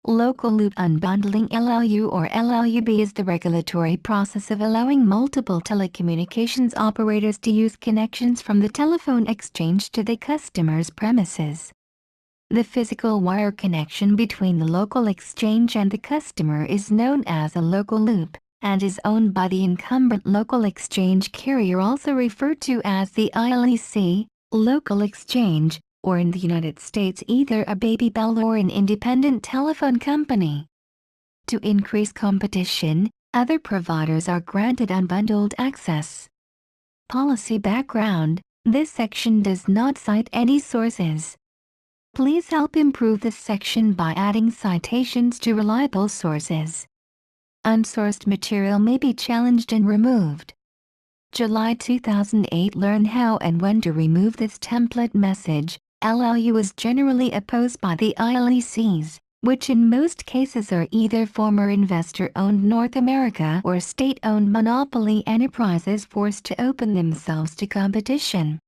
Local loop unbundling LLU or LLUB is the regulatory process of allowing multiple telecommunications operators to use connections from the telephone exchange to the customer's premises. The physical wire connection between the local exchange and the customer is known as a local loop, and is owned by the incumbent local exchange carrier, also referred to as the ILEC, local exchange, or in the United States either a Baby Bell or an independent telephone company. To increase competition, other providers are granted unbundled access. Policy background: this section does not cite any sources. Please help improve this section by adding citations to reliable sources. Unsourced material may be challenged and removed. July 2008. Learn how and when to remove this template message. LLU is generally opposed by the ILECs, which in most cases are either former investor-owned North America or state-owned monopoly enterprises forced to open themselves to competition.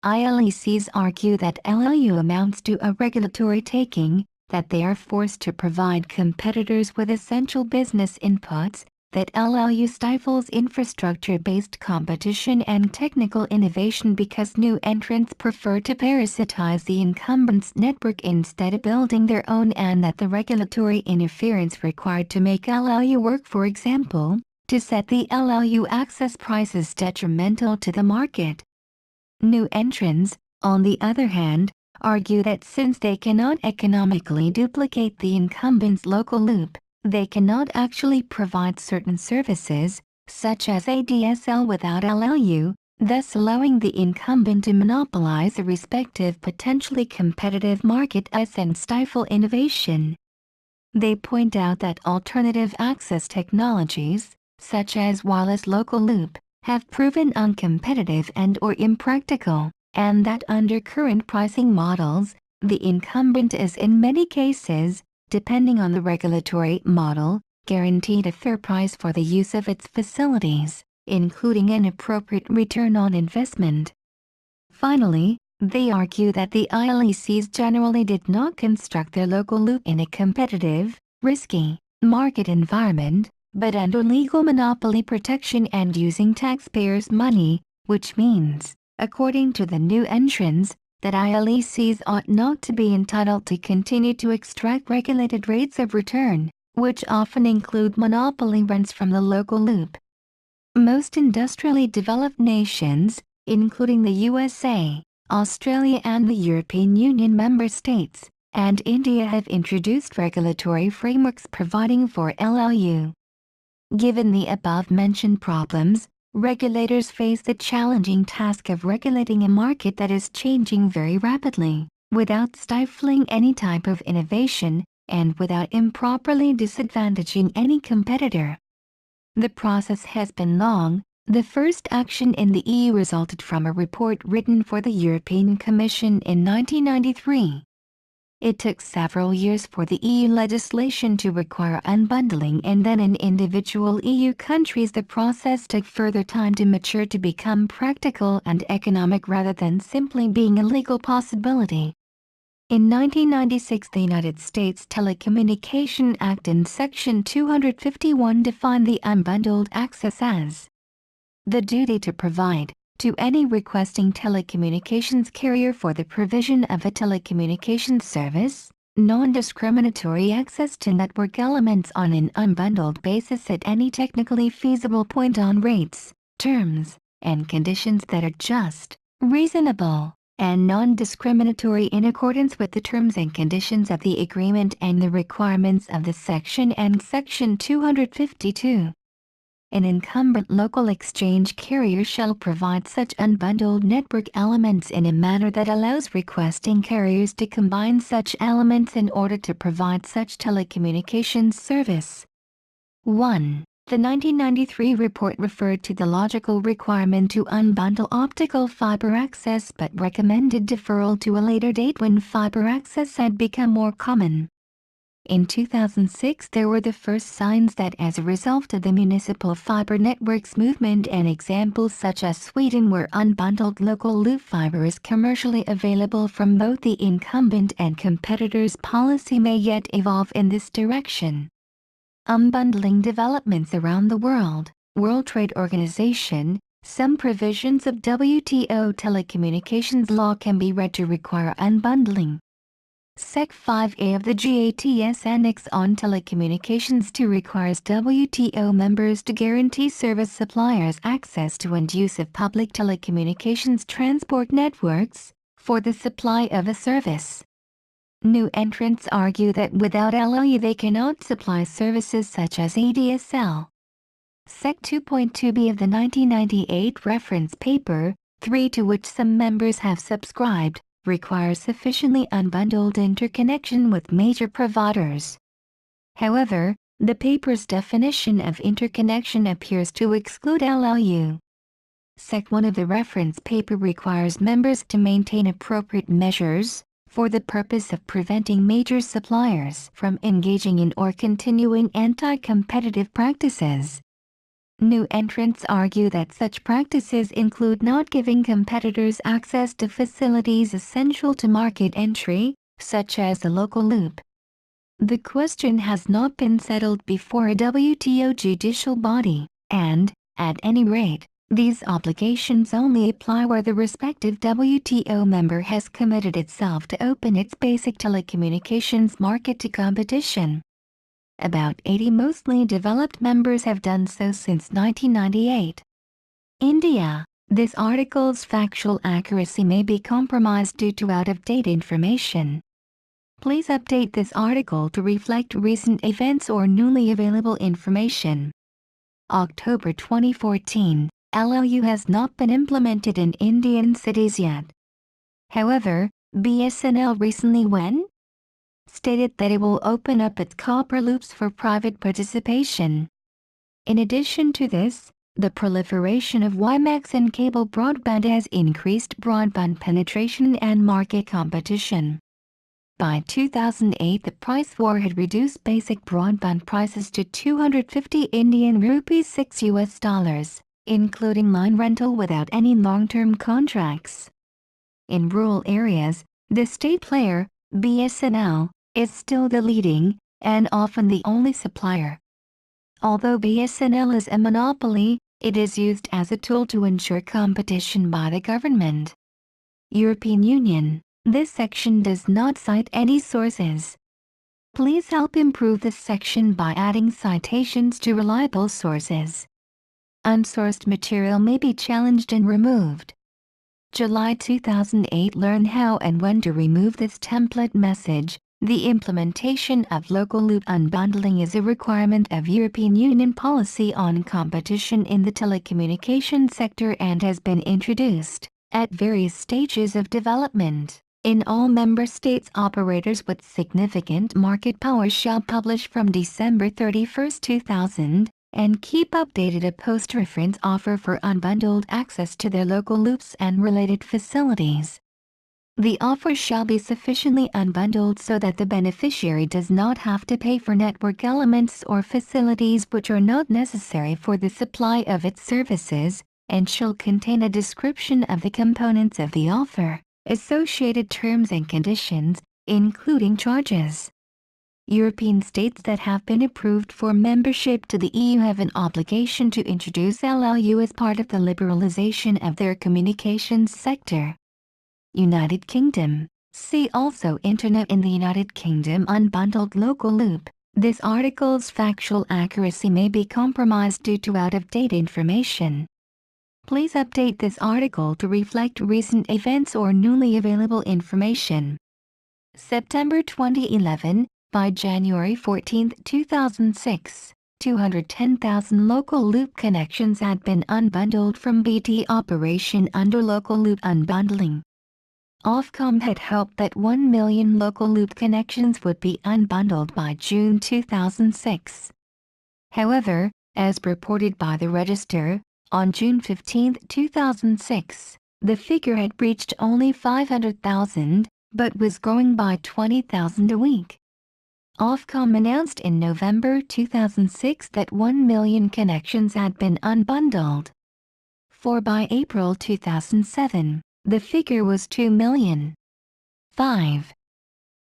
ILECs argue that LLU amounts to a regulatory taking, that they are forced to provide competitors with essential business inputs, that LLU stifles infrastructure-based competition and technical innovation because new entrants prefer to parasitize the incumbent's network instead of building their own, and that the regulatory interference required to make LLU work, for example, to set the LLU access price, is detrimental to the market. New entrants, on the other hand, argue that since they cannot economically duplicate the incumbent's local loop, they cannot actually provide certain services, such as ADSL, without LLU, thus allowing the incumbent to monopolize the respective potentially competitive market and stifle innovation. They point out that alternative access technologies, such as wireless local loop, have proven uncompetitive and/or impractical, and that under current pricing models, the incumbent is in many cases, depending on the regulatory model, guaranteed a fair price for the use of its facilities, including an appropriate return on investment. Finally, they argue that the ILECs generally did not construct their local loop in a competitive, risky, market environment, but under legal monopoly protection and using taxpayers' money, which means, according to the new entrants, that ILECs ought not to be entitled to continue to extract regulated rates of return, which often include monopoly rents from the local loop. Most industrially developed nations, including the USA, Australia and the European Union member states, and India, have introduced regulatory frameworks providing for LLU. Given the above-mentioned problems, regulators face the challenging task of regulating a market that is changing very rapidly, without stifling any type of innovation, and without improperly disadvantaging any competitor. The process has been long. The first action in the EU resulted from a report written for the European Commission in 1993. It took several years for the EU legislation to require unbundling, and then in individual EU countries the process took further time to mature to become practical and economic rather than simply being a legal possibility. In 1996, the United States Telecommunications Act in Section 251 defined the unbundled access as the duty to provide, to any requesting telecommunications carrier for the provision of a telecommunications service, non-discriminatory access to network elements on an unbundled basis at any technically feasible point on rates, terms, and conditions that are just, reasonable, and non-discriminatory in accordance with the terms and conditions of the agreement and the requirements of the section and Section 252. An incumbent local exchange carrier shall provide such unbundled network elements in a manner that allows requesting carriers to combine such elements in order to provide such telecommunications service. 1. The 1993 report referred to the logical requirement to unbundle optical fiber access but recommended deferral to a later date when fiber access had become more common. In 2006 there were the first signs that as a result of the municipal fiber networks movement and examples such as Sweden where unbundled local loop fiber is commercially available from both the incumbent and competitors, policy may yet evolve in this direction. Unbundling developments around the world. World Trade Organization. Some provisions of WTO telecommunications law can be read to require unbundling. Sec 5A of the GATS Annex on Telecommunications 2 requires WTO members to guarantee service suppliers access to and use of public telecommunications transport networks for the supply of a service. New entrants argue that without LLU they cannot supply services such as ADSL. Sec 2.2b of the 1998 reference paper, 3 to which some members have subscribed, requires sufficiently unbundled interconnection with major providers. However, the paper's definition of interconnection appears to exclude LLU. Sec 1 of the reference paper requires members to maintain appropriate measures for the purpose of preventing major suppliers from engaging in or continuing anti-competitive practices. New entrants argue that such practices include not giving competitors access to facilities essential to market entry, such as the local loop. The question has not been settled before a WTO judicial body, and, at any rate, these obligations only apply where the respective WTO member has committed itself to open its basic telecommunications market to competition. About 80 mostly developed members have done so since 1998. India. This article's factual accuracy may be compromised due to out-of-date information. Please update this article to reflect recent events or newly available information. October 2014. LLU has not been implemented in Indian cities yet. However, BSNL recently stated that it will open up its copper loops for private participation. In addition to this, the proliferation of WiMAX and cable broadband has increased broadband penetration and market competition. By 2008, the price war had reduced basic broadband prices to 250 Indian rupees $6, including line rental without any long-term contracts. In rural areas, the state player, BSNL, is still the leading, and often the only supplier. Although BSNL is a monopoly, it is used as a tool to ensure competition by the government. European Union. This section does not cite any sources. Please help improve this section by adding citations to reliable sources. Unsourced material may be challenged and removed. July 2008. Learn how and when to remove this template message. The implementation of local loop unbundling is a requirement of European Union policy on competition in the telecommunications sector and has been introduced, at various stages of development, in all member states. Operators with significant market power shall publish from December 31, 2000, and keep updated a post-reference offer for unbundled access to their local loops and related facilities. The offer shall be sufficiently unbundled so that the beneficiary does not have to pay for network elements or facilities which are not necessary for the supply of its services, and shall contain a description of the components of the offer, associated terms and conditions, including charges. European states that have been approved for membership to the EU have an obligation to introduce LLU as part of the liberalization of their communications sector. United Kingdom. See also Internet in the United Kingdom unbundled local loop. This article's factual accuracy may be compromised due to out-of-date information. Please update this article to reflect recent events or newly available information. September 2011, by January 14, 2006, 210,000 local loop connections had been unbundled from BT operation under local loop unbundling. Ofcom had hoped that 1 million local loop connections would be unbundled by June 2006. However, as reported by the Register, on June 15, 2006, the figure had reached only 500,000, but was growing by 20,000 a week. Ofcom announced in November 2006 that 1 million connections had been unbundled. For by April 2007, the figure was 2 million. 5.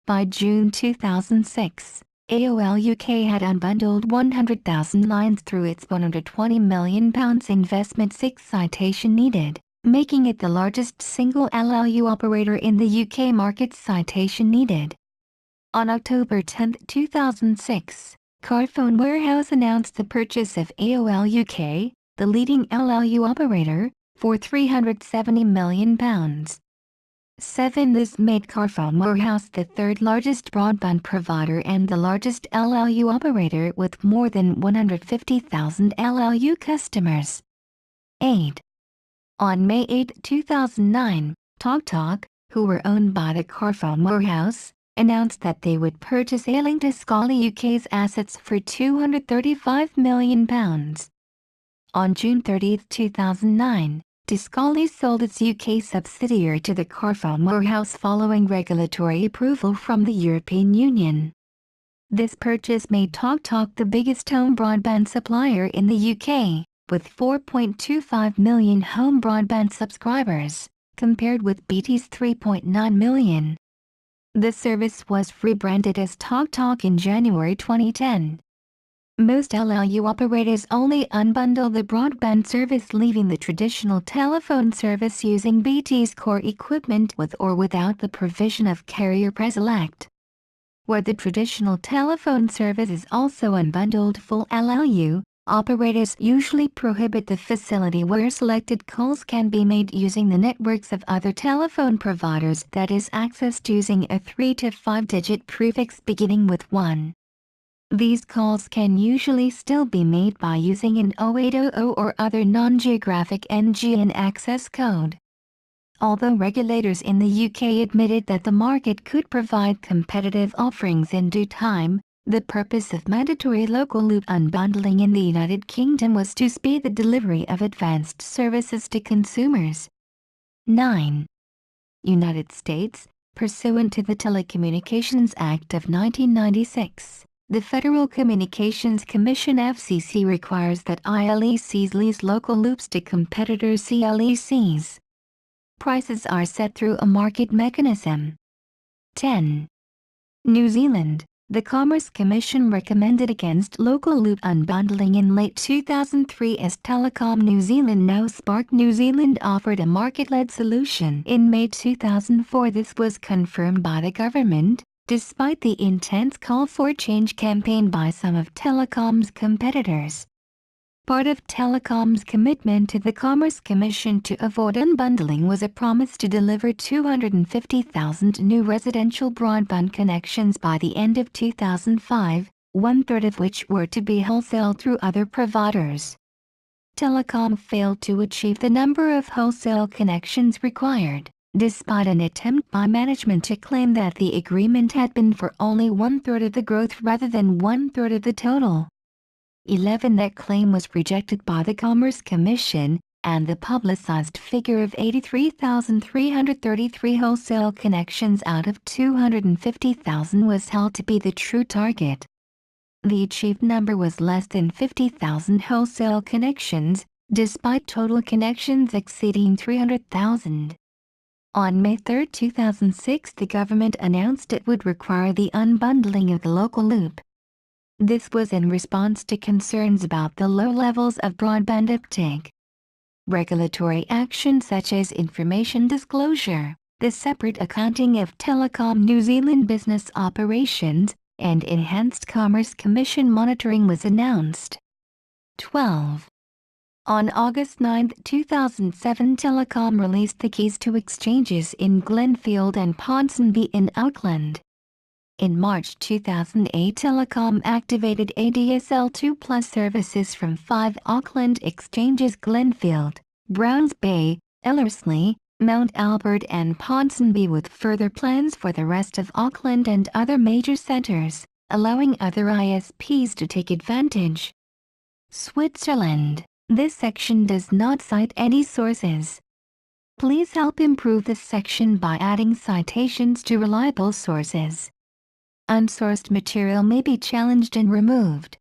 By June 2006, AOL UK had unbundled 100,000 lines through its £120 million investment. 6. Citation needed, making it the largest single LLU operator in the UK market. Citation needed. On October 10, 2006, Carphone Warehouse announced the purchase of AOL UK, the leading LLU operator, for £370 million. 7. This made Carphone Warehouse the third largest broadband provider and the largest LLU operator with more than 150,000 LLU customers. 8. On May 8, 2009, TalkTalk, who were owned by the Carphone Warehouse, announced that they would purchase Ailing Tiscali UK's assets for £235 million. On June 30, 2009, Tiscali sold its UK subsidiary to the Carphone Warehouse following regulatory approval from the European Union. This purchase made TalkTalk the biggest home broadband supplier in the UK, with 4.25 million home broadband subscribers, compared with BT's 3.9 million. The service was rebranded as TalkTalk in January 2010. Most LLU operators only unbundle the broadband service, leaving the traditional telephone service using BT's core equipment with or without the provision of carrier pre-select. Where the traditional telephone service is also unbundled full LLU, operators usually prohibit the facility where selected calls can be made using the networks of other telephone providers, that is accessed using a 3 to 5-digit prefix beginning with 1. These calls can usually still be made by using an 0800 or other non-geographic NGN access code. Although regulators in the UK admitted that the market could provide competitive offerings in due time, the purpose of mandatory local loop unbundling in the United Kingdom was to speed the delivery of advanced services to consumers. 9. United States, pursuant to the Telecommunications Act of 1996. The Federal Communications Commission (FCC) requires that ILECs lease local loops to competitors' LLCs. Prices are set through a market mechanism. 10. New Zealand. The Commerce Commission recommended against local loop unbundling in late 2003 as Telecom New Zealand, now Spark New Zealand, offered a market-led solution. In May 2004, this was confirmed by the government, despite the intense call for change campaign by some of Telecom's competitors. Part of Telecom's commitment to the Commerce Commission to avoid unbundling was a promise to deliver 250,000 new residential broadband connections by the end of 2005, one-third of which were to be wholesaled through other providers. Telecom failed to achieve the number of wholesale connections required, despite an attempt by management to claim that the agreement had been for only one-third of the growth rather than one-third of the total. 11. That claim was rejected by the Commerce Commission, and the publicized figure of 83,333 wholesale connections out of 250,000 was held to be the true target. The achieved number was less than 50,000 wholesale connections, despite total connections exceeding 300,000. On May 3, 2006, the government announced it would require the unbundling of the local loop. This was in response to concerns about the low levels of broadband uptake. Regulatory action such as information disclosure, the separate accounting of Telecom New Zealand business operations, and enhanced Commerce Commission monitoring was announced. 12. On August 9, 2007, Telecom released the keys to exchanges in Glenfield and Ponsonby in Auckland. In March 2008, Telecom activated ADSL 2+ services from 5 Auckland exchanges: Glenfield, Browns Bay, Ellerslie, Mount Albert and Ponsonby, with further plans for the rest of Auckland and other major centres, allowing other ISPs to take advantage. Switzerland. This section does not cite any sources. Please help improve this section by adding citations to reliable sources. unsourced material may be challenged and removed.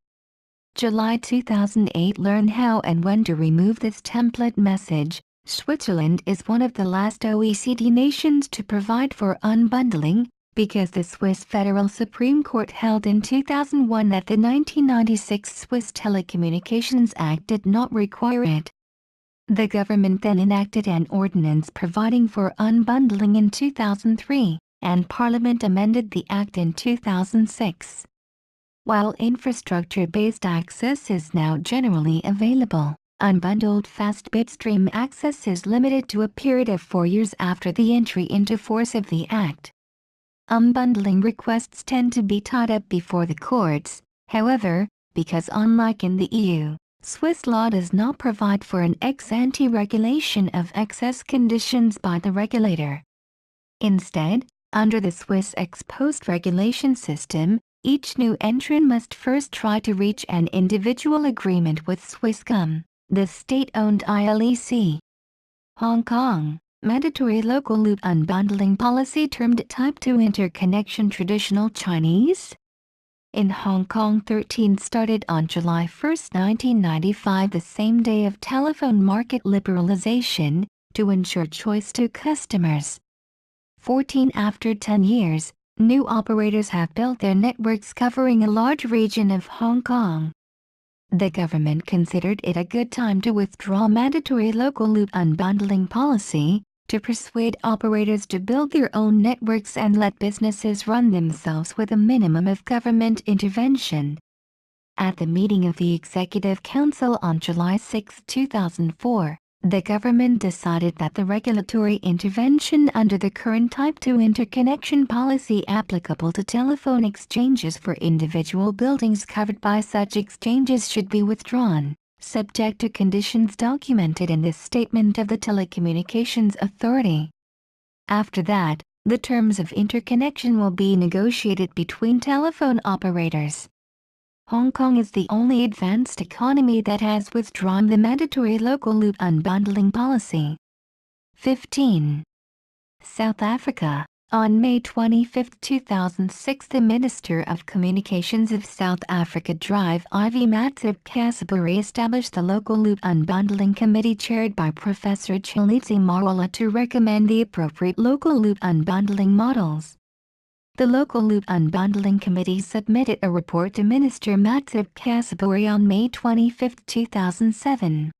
July 2008. Learn how and when to remove this template message. Switzerland is one of the last OECD nations to provide for unbundling, because the Swiss Federal Supreme Court held in 2001 that the 1996 Swiss Telecommunications Act did not require it. The government then enacted an ordinance providing for unbundling in 2003, and Parliament amended the Act in 2006. While infrastructure-based access is now generally available, unbundled fast bitstream access is limited to a period of 4 years after the entry into force of the Act. Unbundling requests tend to be tied up before the courts, however, because unlike in the EU, Swiss law does not provide for an ex-ante regulation of excess conditions by the regulator. Instead, under the Swiss ex-post regulation system, each new entrant must first try to reach an individual agreement with Swisscom, the state-owned ILEC. Hong Kong, mandatory local loop unbundling policy termed Type 2 interconnection. Traditional Chinese. In Hong Kong, 13 started on July 1, 1995, the same day of telephone market liberalization, to ensure choice to customers. 14 After 10 years, new operators have built their networks covering a large region of Hong Kong. The government considered it a good time to withdraw mandatory local loop unbundling policy, to persuade operators to build their own networks and let businesses run themselves with a minimum of government intervention. At the meeting of the Executive Council on July 6, 2004, the government decided that the regulatory intervention under the current Type 2 interconnection policy applicable to telephone exchanges for individual buildings covered by such exchanges should be withdrawn, subject to conditions documented in this statement of the Telecommunications Authority. After that, the terms of interconnection will be negotiated between telephone operators. Hong Kong is the only advanced economy that has withdrawn the mandatory local loop unbundling policy. 15. South Africa. On May 25, 2006, the Minister of Communications of South Africa, Drive Ivy Matsib-Casaburi, established the Local Loop Unbundling Committee chaired by Professor Chalitsi Marwala to recommend the appropriate local loop unbundling models. The Local Loop Unbundling Committee submitted a report to Minister Matsib-Casaburi on May 25, 2007.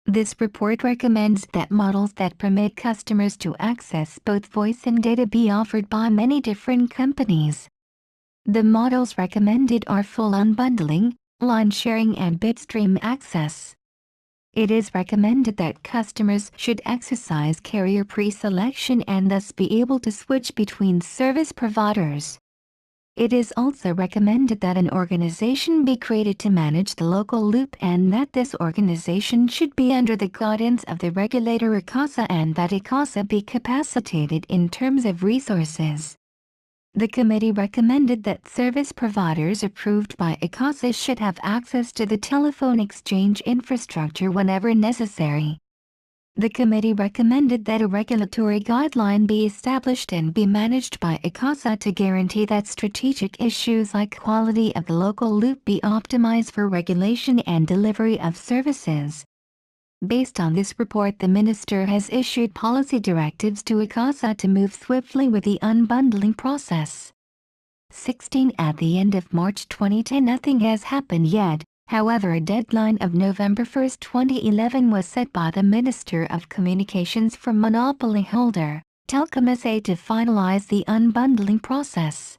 This report recommends that models that permit customers to access both voice and data be offered by many different companies. The models recommended are full unbundling, line sharing and bitstream access. It is recommended that customers should exercise carrier pre-selection and thus be able to switch between service providers. It is also recommended that an organization be created to manage the local loop and that this organization should be under the guidance of the regulator ICASA and that ICASA be capacitated in terms of resources. The committee recommended that service providers approved by ICASA should have access to the telephone exchange infrastructure whenever necessary. The committee recommended that a regulatory guideline be established and be managed by ICASA to guarantee that strategic issues like quality of the local loop be optimized for regulation and delivery of services. Based on this report, the Minister has issued policy directives to ICASA to move swiftly with the unbundling process. 16 At the end of March 2010, nothing has happened yet. However, a deadline of November 1, 2011 was set by the Minister of Communications for monopoly holder, Telkom SA, to finalize the unbundling process.